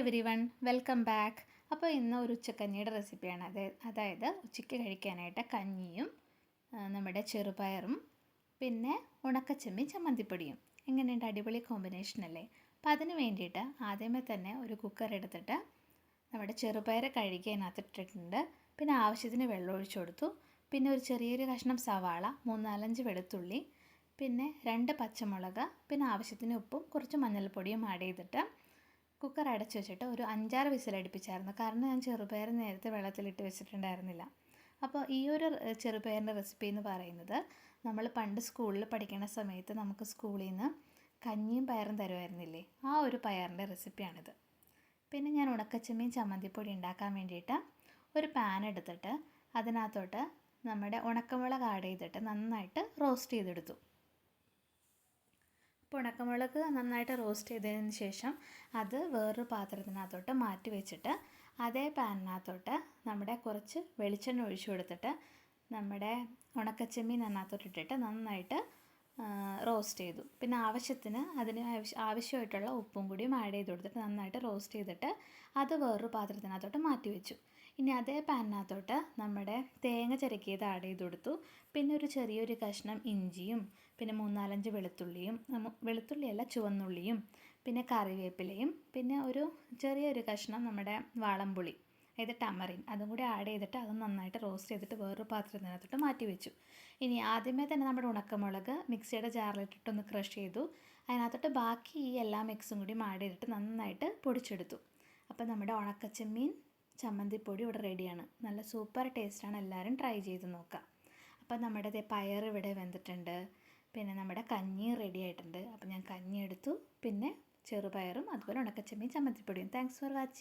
Every one, welcome back. അപ്പോൾ ഇന്ന് ഒരു ഉച്ചക്കഞ്ഞിയുടെ റെസിപ്പിയാണ്. അതായത് ഉച്ചയ്ക്ക് കഴിക്കാനായിട്ട് കഞ്ഞിയും നമ്മുടെ ചെറുപയറും പിന്നെ ഉണക്കച്ചെമ്മീൻ ചമ്മന്തിപ്പൊടിയും. എങ്ങനെയുണ്ട്? അടിപൊളി കോമ്പിനേഷൻ അല്ലേ? അപ്പോൾ അതിന് വേണ്ടിയിട്ട് ആദ്യമേ തന്നെ ഒരു കുക്കർ എടുത്തിട്ട് നമ്മുടെ ചെറുപയർ കഴുകി അതിനകത്തിട്ടിട്ടുണ്ട്. പിന്നെ ആവശ്യത്തിന് വെള്ളം ഒഴിച്ചു കൊടുത്തു. പിന്നെ ഒരു ചെറിയൊരു കഷ്ണം സവാള, 3-4 വെളുത്തുള്ളി, പിന്നെ 2 പച്ചമുളക്, പിന്നെ ആവശ്യത്തിന് ഉപ്പും കുറച്ച് മഞ്ഞൾപ്പൊടിയും ആഡ് ചെയ്തിട്ട് കുക്കർ അടച്ചു വെച്ചിട്ട് ഒരു 5-6 വിസിലടുപ്പിച്ചായിരുന്നു. കാരണം ഞാൻ ചെറുപയർ നേരത്തെ വെള്ളത്തിലിട്ട് വെച്ചിട്ടുണ്ടായിരുന്നില്ല. അപ്പോൾ ഈ ഒരു ചെറുപയറിൻ്റെ റെസിപ്പി എന്ന് പറയുന്നത് നമ്മൾ പണ്ട് സ്കൂളിൽ പഠിക്കുന്ന സമയത്ത് നമുക്ക് സ്കൂളിൽ നിന്ന് കഞ്ഞിയും പയറും തരുമായിരുന്നില്ലേ, ആ ഒരു പയറിൻ്റെ റെസിപ്പിയാണിത്. പിന്നെ ഞാൻ ഉണക്കച്ചെമ്മീൻ ചമ്മന്തിപ്പൊടി ഉണ്ടാക്കാൻ വേണ്ടിയിട്ട് ഒരു പാൻ എടുത്തിട്ട് അതിനകത്തോട്ട് നമ്മുടെ ഉണക്കമുളക് ആഡ് ചെയ്തിട്ട് നന്നായിട്ട് റോസ്റ്റ് ചെയ്തെടുത്തു. അപ്പോൾ ഉണക്കമുളക് നന്നായിട്ട് റോസ്റ്റ് ചെയ്തതിന് ശേഷം അത് വേറൊരു പാത്രത്തിനകത്തോട്ട് മാറ്റി വെച്ചിട്ട് അതേ പാനിനകത്തോട്ട് നമ്മുടെ കുറച്ച് വെളിച്ചെണ്ണ ഒഴിച്ചു കൊടുത്തിട്ട് നമ്മുടെ ഉണക്കച്ചെമ്മീൻ അതിനകത്തോട്ട് ഇട്ടിട്ട് നന്നായിട്ട് റോസ്റ്റ് ചെയ്തു. പിന്നെ ആവശ്യത്തിന് അതിന് ആവശ്യമായിട്ടുള്ള ഉപ്പും കൂടിയും ആഡ് ചെയ്ത് കൊടുത്തിട്ട് നന്നായിട്ട് റോസ്റ്റ് ചെയ്തിട്ട് അത് വേറൊരു പാത്രത്തിനകത്തോട്ട് മാറ്റി വെച്ചു. ഇനി അതേ പാനിനകത്തോട്ട് നമ്മുടെ തേങ്ങ ചിരക്കിയത് ആഡ് ചെയ്ത് കൊടുത്തു. പിന്നെ ഒരു ചെറിയൊരു കഷ്ണം ഇഞ്ചിയും പിന്നെ 3-4 വെളുത്തുള്ളിയല്ല ചുവന്നുള്ളിയും പിന്നെ കറിവേപ്പിലയും പിന്നെ ഒരു ചെറിയൊരു കഷ്ണം നമ്മുടെ വാളംപുളി, അതായത് ടമറിൻ, അതും കൂടി ആഡ് ചെയ്തിട്ട് അത് നന്നായിട്ട് റോസ്റ്റ് ചെയ്തിട്ട് വേറൊരു പാത്രത്തിനകത്തോട്ട് മാറ്റി വെച്ചു. ഇനി ആദ്യമേ തന്നെ നമ്മുടെ ഉണക്കമുളക് മിക്സിയുടെ ജാറിലിട്ടിട്ടൊന്ന് ക്രഷ് ചെയ്തു. അതിനകത്തോട്ട് ബാക്കി ഈ എല്ലാ മിക്സും കൂടി ആഡ് ചെയ്തിട്ട് നന്നായിട്ട് പൊടിച്ചെടുത്തു. അപ്പോൾ നമ്മുടെ ഉണക്കച്ചെമ്മീൻ ചമ്മന്തിപ്പൊടി ഇവിടെ റെഡിയാണ്. നല്ല സൂപ്പർ ടേസ്റ്റാണ്, എല്ലാവരും ട്രൈ ചെയ്ത് നോക്കാം. അപ്പോൾ നമ്മുടെ പയർ ഇവിടെ വെന്തിട്ടുണ്ട്, പിന്നെ നമ്മുടെ കഞ്ഞി റെഡി ആയിട്ടുണ്ട്. അപ്പോൾ ഞാൻ കഞ്ഞി എടുത്തു, പിന്നെ ചെറുപയറും അതുപോലെ ഉണക്കച്ചെമ്മീൻ ചമ്മന്തിപ്പൊടിയും. Thanks for watching.